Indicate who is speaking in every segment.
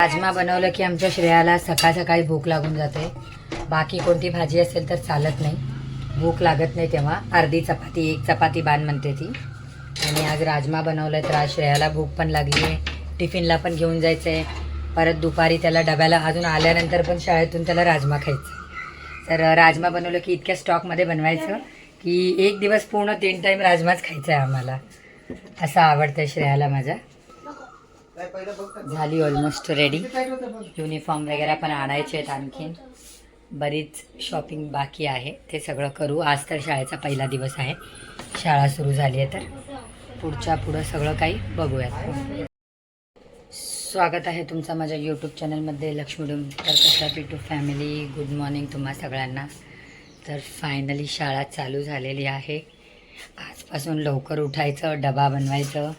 Speaker 1: राजमा बनवलं की आमच्या श्रेयाला सकाळ सकाळी भूक लागून जाते. बाकी कोणती भाजी असेल तर चालत नाही, भूक लागत नाही तेव्हा. अर्धी चपाती, एक चपाती बाण म्हणते ती. आणि आज राजमा बनवलं तर आज श्रेयाला भूक पण लागली आहे, टिफिनला पण घेऊन जायचं आहे. परत दुपारी त्याला डब्याला अजून आल्यानंतर पण शाळेतून त्याला राजमा खायचं. तर राजमा बनवलं की इतक्या स्टॉकमध्ये बनवायचं की एक दिवस पूर्ण 3 टाईम राजमाच खायचा आहे आम्हाला. असं आवडतं श्रेयाला माझ्या. झाली ऑलमोस्ट रेडी. युनिफॉर्म वगैरे पण आणायचे आहेत, आणखीन बरीच शॉपिंग बाकी आहे, ते सगळं करू. आज तर शाळेचा पहिला दिवस आहे, शाळा सुरू झाली आहे, तर पुढं सगळं काही बघूयात. स्वागत आहे तुमचं माझ्या यूट्यूब चॅनलमध्ये लक्ष्मी डूम. तर कशा यूट्यूब फॅमिली, गुड मॉर्निंग तुम्हा सगळ्यांना. तर फायनली शाळा चालू झालेली आहे. आजपासून लवकर उठायचं, डबा बनवायचं.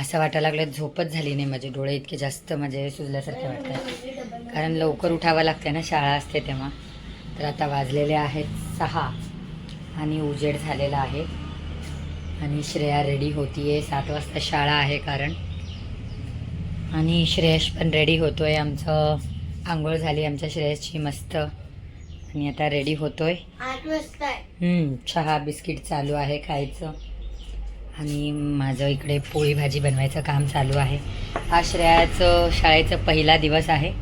Speaker 1: असं वाटायला लागलं झोपच झाली नाही, माझे डोळे इतके जास्त म्हणजे सुजल्यासारखे वाटतात, कारण लवकर उठावं लागते ना, शाळा असते तेव्हा. तर आता वाजलेले आहेत 6 आणि उजेड झालेला आहे. आणि श्रेया रेडी होती आहे, 7 वाजता शाळा आहे कारण. आणि श्रेयश पण रेडी होतो आहे. आमचं आंघोळ झाली आमच्या श्रेयसची मस्त, आणि आता रेडी होतो आहे.
Speaker 2: 8 वाजता.
Speaker 1: चहा बिस्किट चालू आहे खायचं. आणि माझं इकडे पोळी भाजी बनवायचं काम चालू आहे. आज श्रेयाचं शाळेचं पहिला दिवस आहे,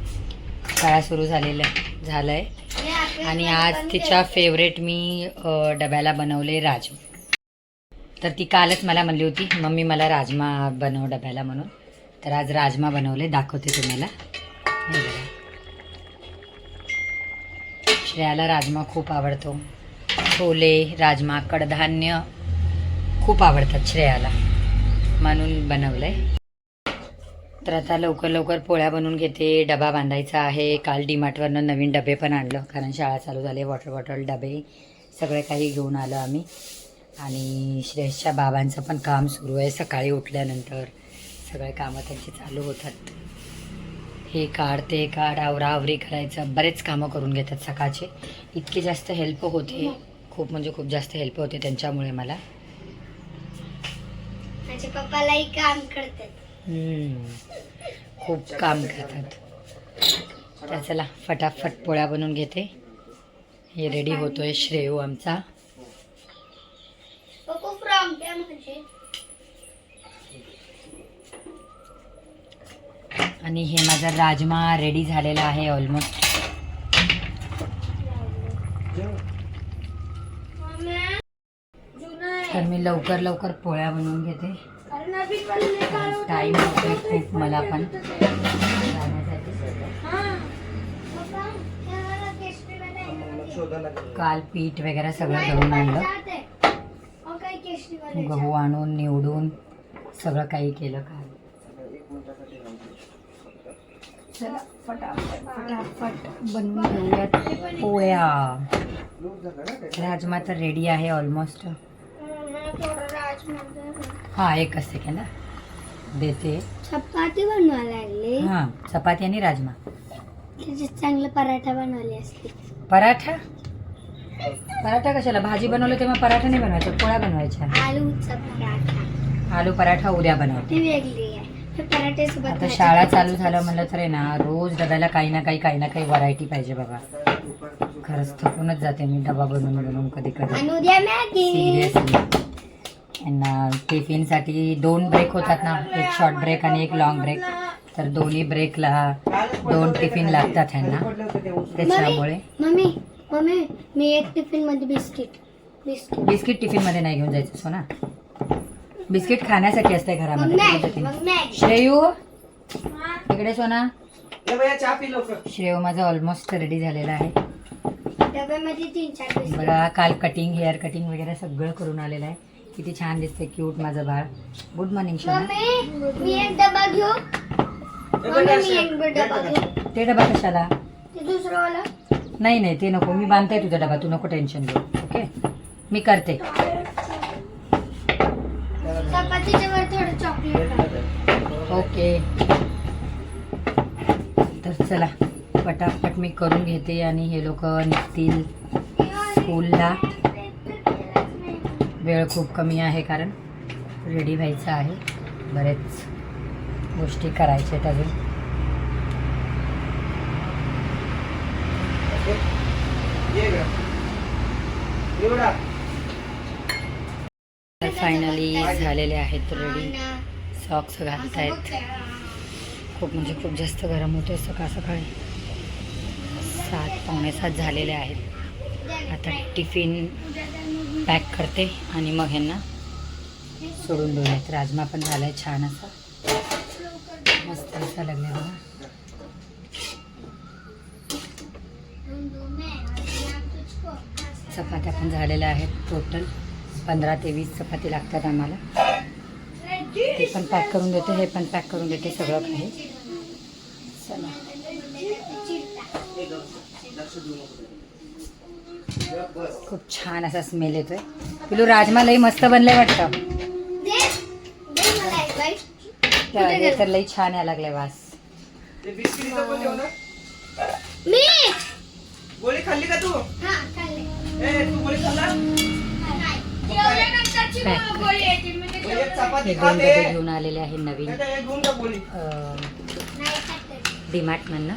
Speaker 1: शाळा सुरू झालं आहे. आणि आज तिच्या फेवरेट मी डब्याला बनवले राजमा. तर ती कालच मला म्हणली होती, मम्मी मला राजमा बनव डब्याला म्हणून. तर आज राजमा बनवले, दाखवते तुम्हाला. श्रेयाला राजमा खूप आवडतो. छोले, राजमा, कडधान्य खूप आवडतात श्रेयाला, म्हणून बनवलं आहे. तर आता लवकर लवकर पोळ्या बनवून घेते, डबा बांधायचा आहे. काल डीमार्टवरनं नवीन डबे पण आणलं, कारण शाळा चालू झाली. वॉटर बॉटल, डबे सगळे काही घेऊन आलं आम्ही. आणि श्रेयसच्या बाबांचं पण काम सुरू आहे. सकाळी उठल्यानंतर सगळे कामं त्यांची चालू होतात. हे काढ, ते काढ, आवराआवरी करायचं, बरेच कामं करून घेतात सकाळचे. इतकी जास्त हेल्प होते, खूप म्हणजे खूप जास्त हेल्प होते त्यांच्यामुळे मला.
Speaker 2: माझ्या पप्पालाही काम करतात,
Speaker 1: खूप काम करतात. तर चला फटाफट पोळ्या बनवून घेते. हे रेडी होतोय श्रेयू आमचा. आणि हे माझा राजमा रेडी झालेला आहे ऑलमोस्ट. तर मी लवकर लवकर पोळ्या बनवून घेते. टाईम होतोय खूप मला पण जाण्यासाठी. काल पीठ वगैरे सगळं घेऊन आणलं, गहू आणून निवडून सगळं काही केलं काल. चला फटाफट फटाफट बनवून घेऊयात पोळ्या. राजमा तर रेडी आहे ऑलमोस्ट. हा, एकच सेकंड देते.
Speaker 2: चपाती बनवायला लागले.
Speaker 1: हां, चपाती आणि राजमा.
Speaker 2: त्याच्यात चांगलं पराठा बनवले असते.
Speaker 1: पराठा? पराठा कशाला? भाजी बनवलं तेव्हा पराठा नाही बनवायचा, पोळ्या बनवायच्या.
Speaker 2: आलूचा पराठा.
Speaker 1: आलू पराठा उद्या बनवते.
Speaker 2: ती वेगळी आहे. पराठ्यासोबत
Speaker 1: आता शाळा चालू झालं म्हणलं तर आहे ना, रोज डब्याला काही ना काही व्हरायटी पाहिजे बाबा. खरंच थकूनच जाते मी डबा बनवून कधी कधी.
Speaker 2: आणि उद्या मॅगी.
Speaker 1: सिरियसली यांना टिफिनसाठी 2 ब्रेक होतात ना, एक शॉर्ट ब्रेक आणि एक लॉंग ब्रेक. तर दोन्ही ब्रेकला 2 टिफिन लागतात ह्यांना, त्याच्यामुळे.
Speaker 2: मम्मी मी एक टिफिन मध्ये
Speaker 1: बिस्किट टिफिन मध्ये नाही घेऊन जायचं सोना. बिस्किट खाण्यासाठी असते घरामध्ये. श्रेयू इकडे सोना. श्रेयू माझा ऑलमोस्ट रेडी झालेला आहे.
Speaker 2: डब्यामध्ये 3-4
Speaker 1: बघा, काल कटिंग, हेअर कटिंग वगैरे सगळं करून आलेलं आहे. किती छान दिसते, क्यूट माझं बाळ. गुड मॉर्निंग सोना.
Speaker 2: मी एक डबा घेऊ.
Speaker 1: ते डबा कशाला?
Speaker 2: ते दुसरं वाला.
Speaker 1: नाही ते नको, मी बांधते तुझा डबा, तू नको टेन्शन घेऊ. ओके, मी करते.
Speaker 2: चपातीच्या वर थोडं चॉकलेट.
Speaker 1: ओके, तर चला पटापट मी करून घेते आणि हे लोक निघतील स्कूलला. वेळ खूप कमी आहे कारण रेडी व्हायचं आहे, बरेच गोष्टी करायच्या आहेत अजून. तर फायनली झालेले आहेत रेडी. सॉक्स घालतायत. खूप म्हणजे खूप जास्त गरम होतं सकाळ सकाळी. 7 पावणे 7 झालेले आहेत. आता टिफिन पॅक करते आणि मग ह्यांना सोडून देऊयात. राजमा पण झालाय छान असा, मस्त असा लागला बघा. चपात्या पण झालेल्या आहेत. टोटल 15 ते 20 चपाती लागतात आम्हाला. ते पण पॅक करून देते, हे पण पॅक करून देते, सगळं काही. चला खूप छान असा स्मेल येतोय. पिलू राजमा लई मस्त बनलंय वाटतं. हे तर लई छान यायला लागले वास.
Speaker 3: गोळी खाल्ली का तू? तू गोळी खाल्ला?
Speaker 1: हे 2 डबे घेऊन आलेले आहे नवीन डीमार्ट मधनं.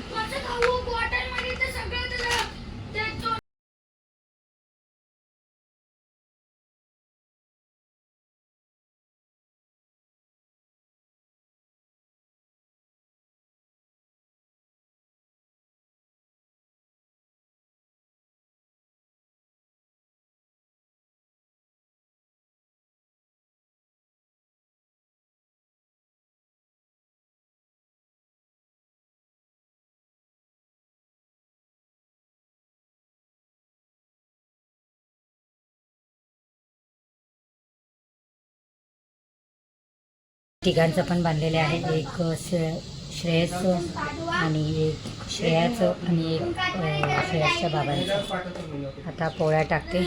Speaker 1: तिघांचं पण बांधलेले आहे. एक श्रेयसचं आणि एक श्रेयाचं आणि एक श्रेयसच्या बाबांचं. आता पोळ्या टाकते.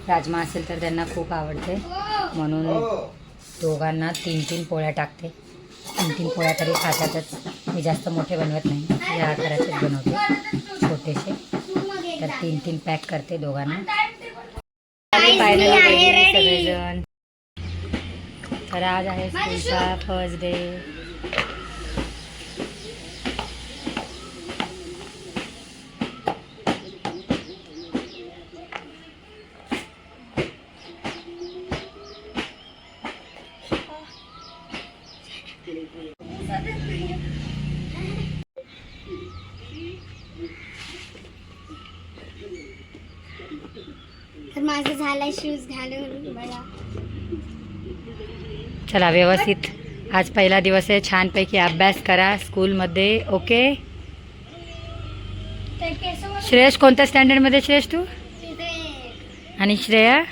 Speaker 1: राजमा असेल तर त्यांना खूप आवडते म्हणून दोघांना 3-3 पोळ्या टाकते. 3-3 पोळ्या तरी खातातच. मी जास्त मोठे बनवत नाही, या आकाराचेच बनवते छोटेसे. तर 3-3 पॅक करते दोघांना. सगळेजण. तर आज आहे स्कूलचा फर्स्ट डे.
Speaker 2: तर माझं झालंय शूज घालून बघा.
Speaker 1: चला व्यवस्थित. आज पहिला दिवस आहे. छानपैकी अभ्यास करा स्कूलमध्ये. ओके. श्रेयस कोणत्या स्टँडर्डमध्ये? श्रेयस तू आणि Shreya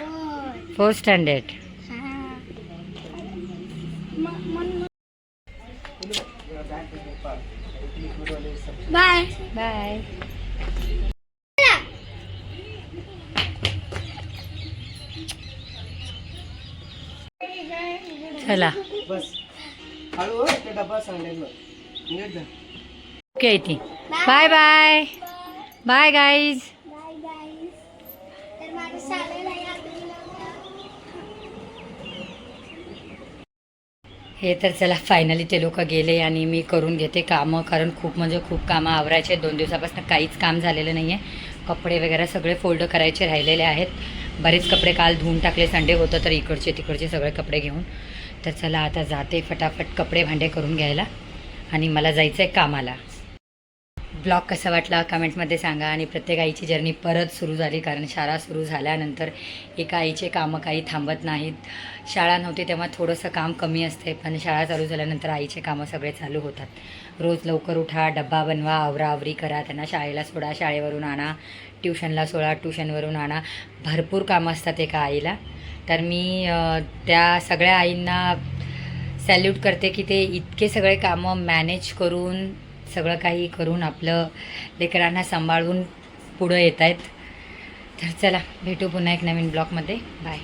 Speaker 1: 4th standard.
Speaker 2: Bye
Speaker 1: bye. चला
Speaker 3: बस हळू ते डबा सांगेल.
Speaker 1: ओके इथे. Bye bye. Bye guys.
Speaker 2: Bye guys. तर माझं शाळेला या तुम्ही.
Speaker 1: हे तर चला फायनली ते लोक गेले आणि मी करून घेते कामं. कारण खूप म्हणजे खूप कामं आवरायचे. 2 दिवसापासून काहीच काम झालेलं नाही आहे. कपडे वगैरे सगळे फोल्ड करायचे राहिलेले आहेत. बरेच कपडे काल धुवून टाकले. संडे होतं तर इकडचे तिकडचे सगळे कपडे घेऊन. तर चला आता जाते फटाफट कपडे भांडे करून घ्यायला आणि मला जायचं आहे कामाला. ब्लॉग कसा वाटला कमेंट्समध्ये सांगा. आणि प्रत्येक आईची जर्नी परत सुरू झाली. कारण शाळा सुरू झाल्यानंतर एका आईचे कामं काही थांबत नाहीत. शाळा नव्हती तेव्हा थोडंसं काम कमी असते, पण शाळा चालू झाल्यानंतर आईचे कामं सगळे चालू होतात. रोज लवकर उठा, डब्बा बनवा, आवराआवरी करा, त्यांना शाळेला सोडा, शाळेवरून आणा, ट्युशनला सोडा, ट्युशनवरून आणा. भरपूर कामं असतात एका आईला. तर मी त्या सगळ्या आईंना सॅल्यूट करते की ते इतके सगळे कामं मॅनेज करून सगळं काही करून आपलं लेकरांना सांभाळून पुढं येत आहेत. तर चला भेटू पुन्हा एक नवीन ब्लॉगमध्ये. बाय.